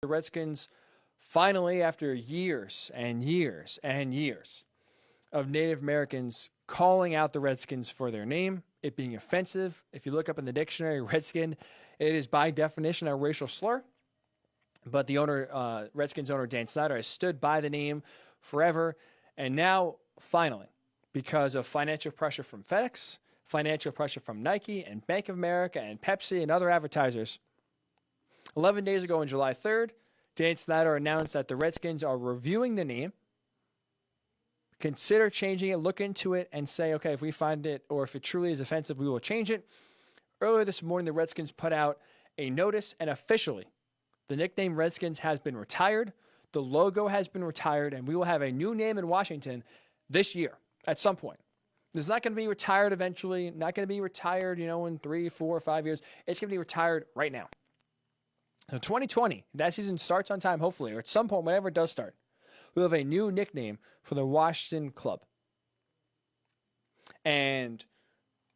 The Redskins finally, after years and years and years of Native Americans calling out the Redskins for their name, it being offensive. If you look up in the dictionary, Redskin, it is by definition a racial slur. But the owner, Redskins owner Dan Snyder, has stood by the name forever. And now, finally, because of financial pressure from FedEx, financial pressure from Nike and Bank of America and Pepsi and other advertisers, 11 days ago on July 3rd, Dan Snyder announced that the Redskins are reviewing the name, consider changing it, look into it, and say, okay, if we find it or if it truly is offensive, we will change it. Earlier this morning, the Redskins put out a notice, and officially, the nickname Redskins has been retired, the logo has been retired, and we will have a new name in Washington this year at some point. It's not going to be retired eventually, not going to be retired, in 3, 4, 5 years. It's going to be retired right now. So 2020, that season starts on time, hopefully, or at some point, whenever it does start, we'll have a new nickname for the Washington club. And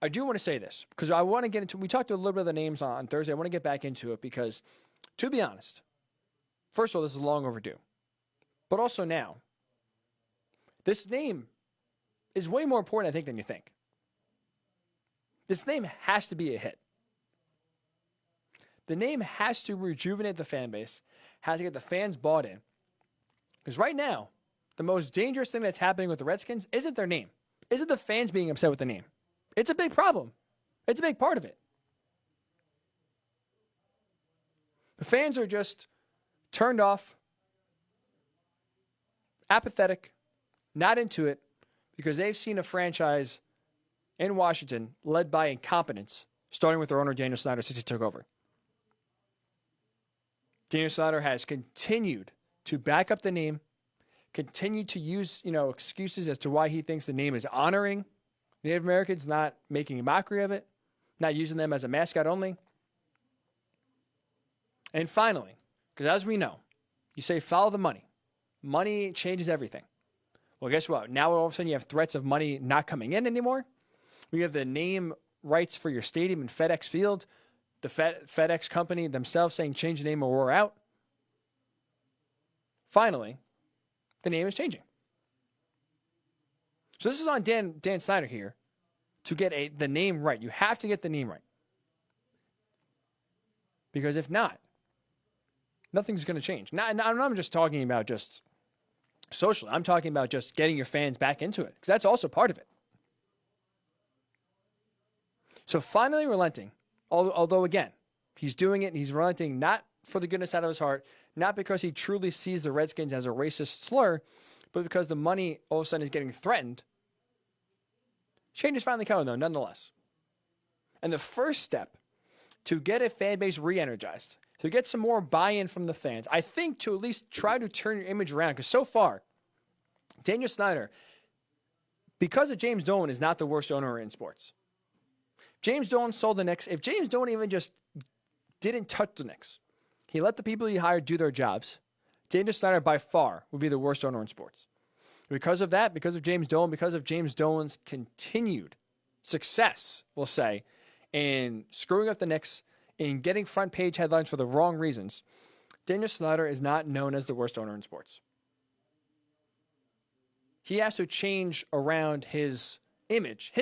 I do want to say this, because I want to get into, we talked a little bit of the names on Thursday. I want to get back into it because, to be honest, first of all, this is long overdue. But also now, this name is way more important, I think, than you think. This name has to be a hit. The name has to rejuvenate the fan base, has to get the fans bought in. Because right now, the most dangerous thing that's happening with the Redskins isn't their name. Isn't the fans being upset with the name. It's a big problem. It's a big part of it. The fans are just turned off, apathetic, not into it, because they've seen a franchise in Washington led by incompetence, starting with their owner, Daniel Snyder, since he took over. Daniel Snyder has continued to back up the name, continued to use, excuses as to why he thinks the name is honoring Native Americans, not making a mockery of it, not using them as a mascot only. And finally, because as we know, you say follow the money. Money changes everything. Well, guess what? Now all of a sudden you have threats of money not coming in anymore. We have the name rights for your stadium in FedEx Field. The FedEx company themselves saying change the name or we're out. Finally, the name is changing. So this is on Dan Snyder here to get the name right. You have to get the name right. Because if not, nothing's going to change. I'm not just talking about just socially. I'm talking about just getting your fans back into it, because that's also part of it. So finally relenting, although again, he's doing it and he's relenting not for the goodness out of his heart, not because he truly sees the Redskins as a racist slur, but because the money all of a sudden is getting threatened. Change is finally coming, though, nonetheless. And the first step to get a fan base re-energized, to get some more buy-in from the fans, I think to at least try to turn your image around, because so far, Daniel Snyder, because of James Dolan, is not the worst owner in sports. James Dolan sold the Knicks. If James Dolan even just didn't touch the Knicks, he let the people he hired do their jobs, Daniel Snyder by far would be the worst owner in sports. Because of that, because of James Dolan, because of James Dolan's continued success, we'll say, in screwing up the Knicks, in getting front page headlines for the wrong reasons, Daniel Snyder is not known as the worst owner in sports. He has to change around his image.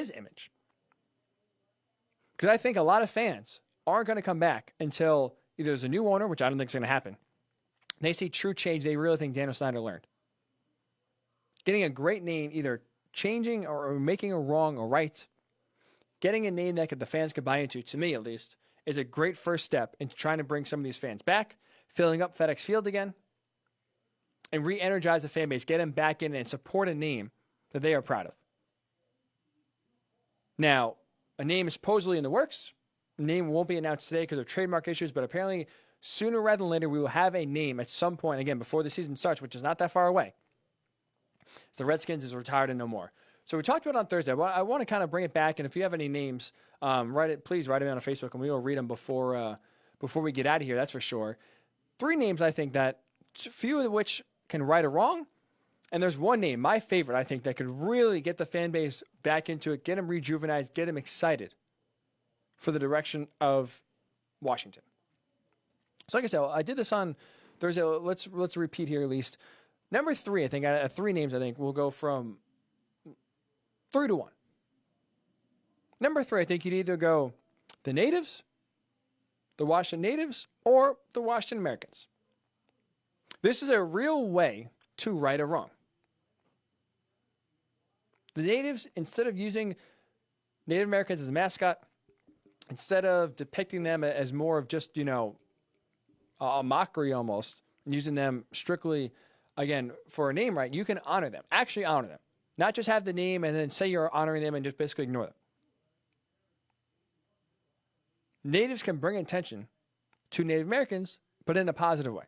Because I think a lot of fans aren't going to come back until either there's a new owner, which I don't think is going to happen. They see true change. They really think Daniel Snyder learned. Getting a great name, either changing or making a wrong or right, getting a name that the fans could buy into, to me at least, is a great first step into trying to bring some of these fans back, filling up FedEx Field again, and re-energize the fan base, get them back in and support a name that they are proud of. Now, a name is supposedly in the works. The name won't be announced today because of trademark issues, but apparently sooner rather than later we will have a name at some point, again, before the season starts, which is not that far away. The Redskins is retired and no more. So we talked about it on Thursday. I want to kind of bring it back, and if you have any names, please write them on Facebook, and we will read them before we get out of here, that's for sure. 3 names, I think, that few of which can right or wrong, and there's one name, my favorite, I think, that could really get the fan base back into it, get them rejuvenated, get them excited for the direction of Washington. So like I said, I did this on Let's repeat here at least. Number 3, I think, out of 3 names, I think we'll go from 3 to 1. Number 3, I think you'd either go the Natives, the Washington Natives, or the Washington Americans. This is a real way to right a wrong. The Natives, instead of using Native Americans as a mascot, instead of depicting them as more of just, a mockery almost, and using them strictly, again, for a name right, you can honor them. Actually honor them. Not just have the name and then say you're honoring them and just basically ignore them. Natives can bring attention to Native Americans, but in a positive way.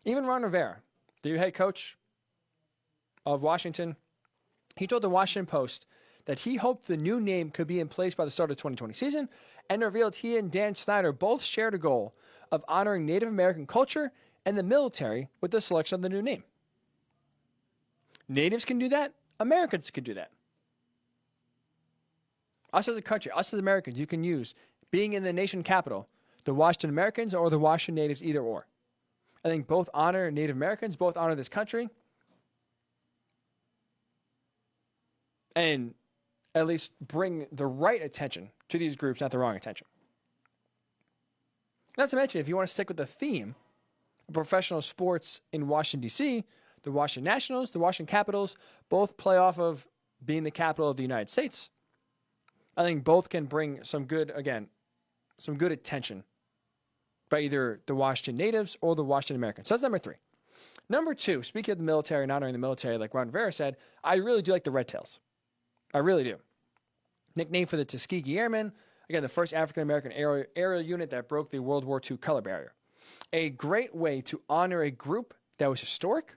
Even Ron Rivera, the head coach of Washington, he told the Washington Post that he hoped the new name could be in place by the start of the 2020 season, and revealed he and Dan Snyder both shared a goal of honoring Native American culture and the military with the selection of the new name. Natives can do that. Americans can do that. Us as a country, us as Americans, you can use, being in the nation capital, the Washington Americans or the Washington Natives, either or. I think both honor Native Americans, both honor this country, and at least bring the right attention to these groups, not the wrong attention. Not to mention, if you want to stick with the theme of professional sports in Washington, D.C., the Washington Nationals, the Washington Capitals, both play off of being the capital of the United States. I think both can bring some good attention by either the Washington Natives or the Washington Americans. So that's number 3. Number 2, speaking of the military and honoring the military, like Ron Rivera said, I really do like the Red Tails. I really do. Nickname for the Tuskegee Airmen, again, the first African-American aerial unit that broke the World War II color barrier. A great way to honor a group that was historic.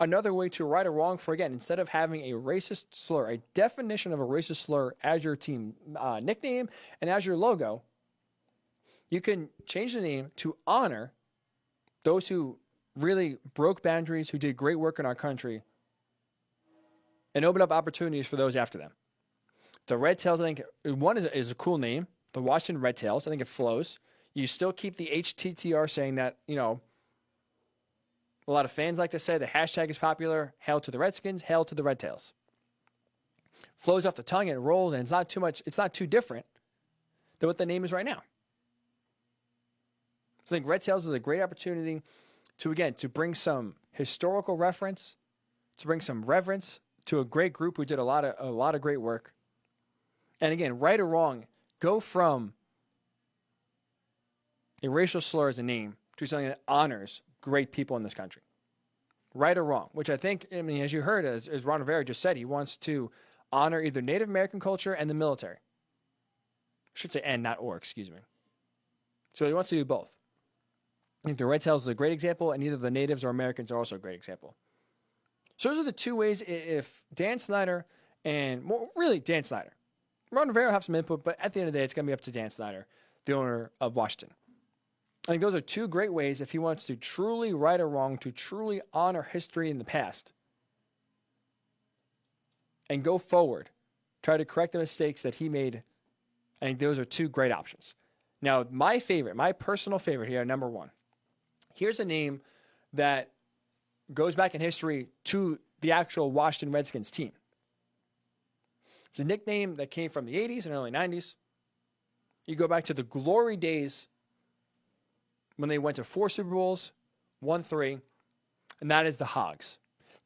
Another way to right a wrong for, again, instead of having a racist slur, a definition of a racist slur as your team nickname and as your logo, you can change the name to honor those who really broke boundaries, who did great work in our country, and open up opportunities for those after them. The Red Tails, I think, one is a cool name. The Washington Red Tails, I think it flows. You still keep the HTTR saying that, a lot of fans like to say the hashtag is popular. Hail to the Redskins, hail to the Red Tails. Flows off the tongue and it rolls, and it's not too different than what the name is right now. So I think Red Tails is a great opportunity to bring some historical reference, to bring some reverence to a great group who did a lot of great work. And again, right or wrong, go from a racial slur as a name to something that honors great people in this country. Right or wrong, which I think, as you heard, as Ron Rivera just said, he wants to honor either Native American culture and the military. I should say and, not or, excuse me. So he wants to do both. I think the Red Tails is a great example, and either the Natives or Americans are also a great example. So those are the 2 ways if Dan Snyder Dan Snyder. Ron Rivera will have some input, but at the end of the day, it's going to be up to Dan Snyder, the owner of Washington. I think those are 2 great ways if he wants to truly right a wrong, to truly honor history in the past, and go forward, try to correct the mistakes that he made. I think those are 2 great options. Now, my personal favorite here, number 1. Here's a name that goes back in history to the actual Washington Redskins team. It's a nickname that came from the 80s and early 90s. You go back to the glory days when they went to 4 Super Bowls, won 3, and that is the Hogs.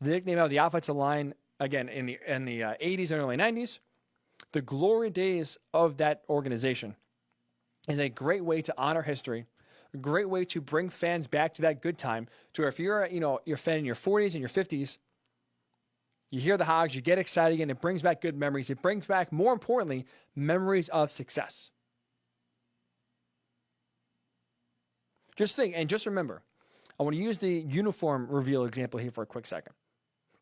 The nickname of the offensive line, again, in the 80s and early 90s, the glory days of that organization is a great way to honor history, a great way to bring fans back to that good time. So if you're a fan in your 40s and your 50s, you hear the Hogs, you get excited again, it brings back good memories. It brings back, more importantly, memories of success. Just think, and just remember, I want to use the uniform reveal example here for a quick second.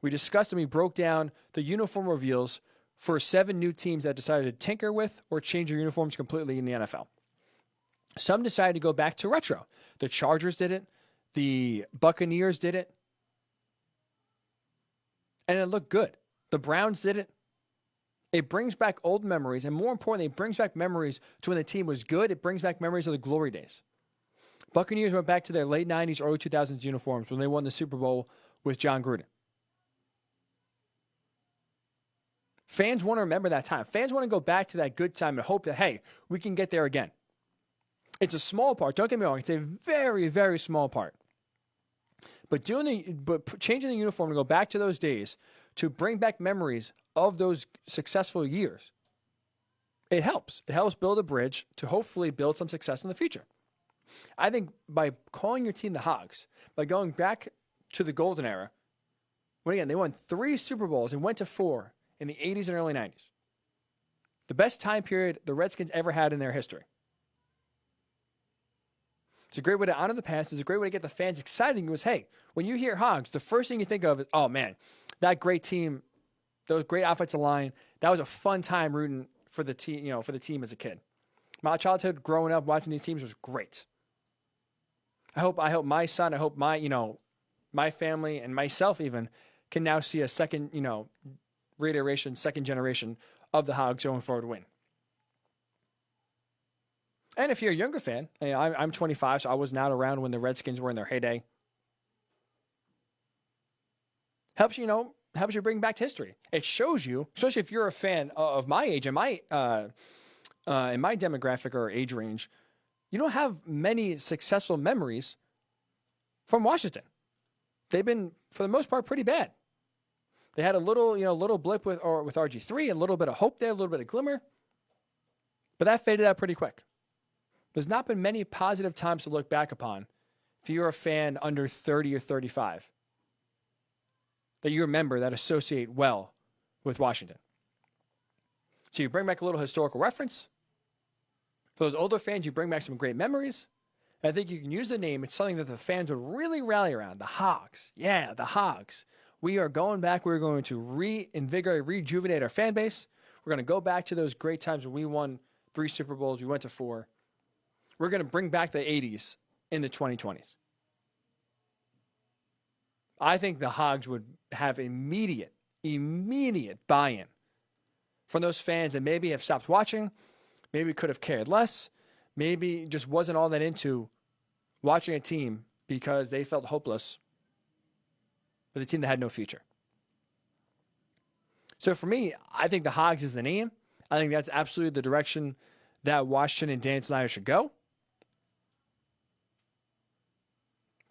We discussed and we broke down the uniform reveals for 7 new teams that decided to tinker with or change their uniforms completely in the NFL. Some decided to go back to retro. The Chargers did it. The Buccaneers did it. And it looked good. The Browns did it. It brings back old memories, and more importantly, it brings back memories to when the team was good. It brings back memories of the glory days. Buccaneers went back to their late 90s, early 2000s uniforms when they won the Super Bowl with John Gruden. Fans want to remember that time. Fans want to go back to that good time and hope that, hey, we can get there again. It's a small part. Don't get me wrong. It's a very, very small part. But changing the uniform to go back to those days, to bring back memories of those successful years, it helps. It helps build a bridge to hopefully build some success in the future. I think by calling your team the Hogs, by going back to the golden era, when again, they won 3 Super Bowls and went to 4 in the 80s and early 90s. The best time period the Redskins ever had in their history. It's a great way to honor the past. It's a great way to get the fans excited. It was, hey, when you hear Hogs, the first thing you think of is, oh man, that great team, those great offensive line, that was a fun time rooting for the team, for the team as a kid. My childhood growing up watching these teams was great. I hope my son, I hope my family and myself even can now see a second, reiteration, second generation of the Hogs going forward to win. And if you're a younger fan, I'm 25, so I was not around when the Redskins were in their heyday. Helps you bring back history. It shows you, especially if you're a fan of my age and in my demographic or age range, you don't have many successful memories from Washington. They've been, for the most part, pretty bad. They had a little blip with RG3, a little bit of hope there, a little bit of glimmer, but that faded out pretty quick. There's not been many positive times to look back upon if you're a fan under 30 or 35 that you remember that associate well with Washington. So you bring back a little historical reference. For those older fans, you bring back some great memories. And I think you can use the name. It's something that the fans would really rally around. The Hogs. Yeah, the Hogs. We are going back. We're going to reinvigorate, rejuvenate our fan base. We're going to go back to those great times when we won 3 Super Bowls. We went to 4. We're going to bring back the 80s in the 2020s. I think the Hogs would have immediate buy-in from those fans that maybe have stopped watching, maybe could have cared less, maybe just wasn't all that into watching a team because they felt hopeless with a team that had no future. So for me, I think the Hogs is the name. I think that's absolutely the direction that Washington and Dan Snyder should go.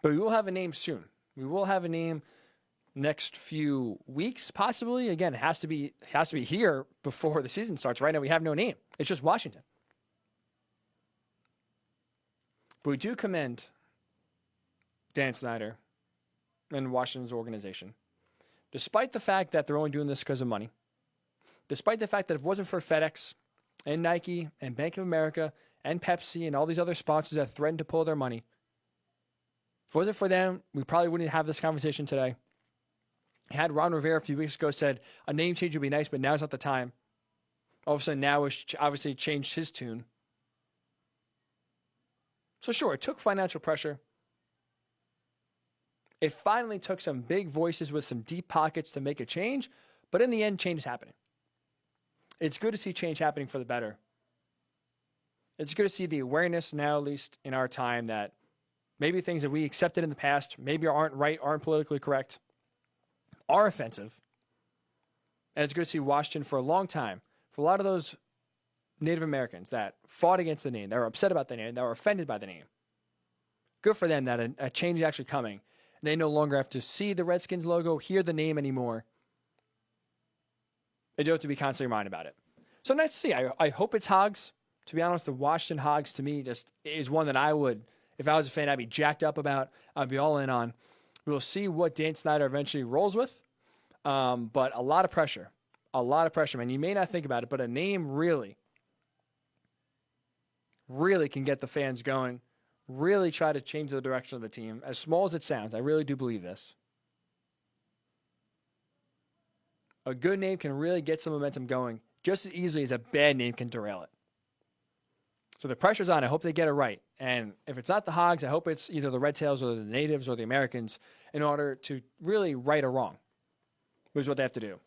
But we will have a name soon. We will have a name next few weeks, possibly. Again, it has to be here before the season starts. Right now, we have no name. It's just Washington. But we do commend Dan Snyder and Washington's organization, despite the fact that they're only doing this because of money, despite the fact that if it wasn't for FedEx and Nike and Bank of America and Pepsi and all these other sponsors that threatened to pull their money, if it wasn't for them, we probably wouldn't have this conversation today. Had Ron Rivera a few weeks ago said a name change would be nice, but now's not the time. All of a sudden now it's obviously changed his tune. So sure, it took financial pressure. It finally took some big voices with some deep pockets to make a change, but in the end, change is happening. It's good to see change happening for the better. It's good to see the awareness now, at least in our time, that maybe things that we accepted in the past maybe aren't right, aren't politically correct, are offensive. And it's good to see Washington for a long time, for a lot of those Native Americans that fought against the name, that were upset about the name, that were offended by the name. Good for them that a change is actually coming. And they no longer have to see the Redskins logo, hear the name anymore. They don't have to be constantly reminded about it. So nice to see. I hope it's Hogs. To be honest, the Washington Hogs to me just is one that I would, if I was a fan, I'd be jacked up about. I'd be all in on. We'll see what Dan Snyder eventually rolls with. But a lot of pressure. A lot of pressure, man. You may not think about it, but a name really can get the fans going. Really try to change the direction of the team. As small as it sounds, I really do believe this. A good name can really get some momentum going just as easily as a bad name can derail it. So the pressure's on. I hope they get it right. And if it's not the Hogs, I hope it's either the Red Tails or the Natives or the Americans in order to really right a wrong, which is what they have to do.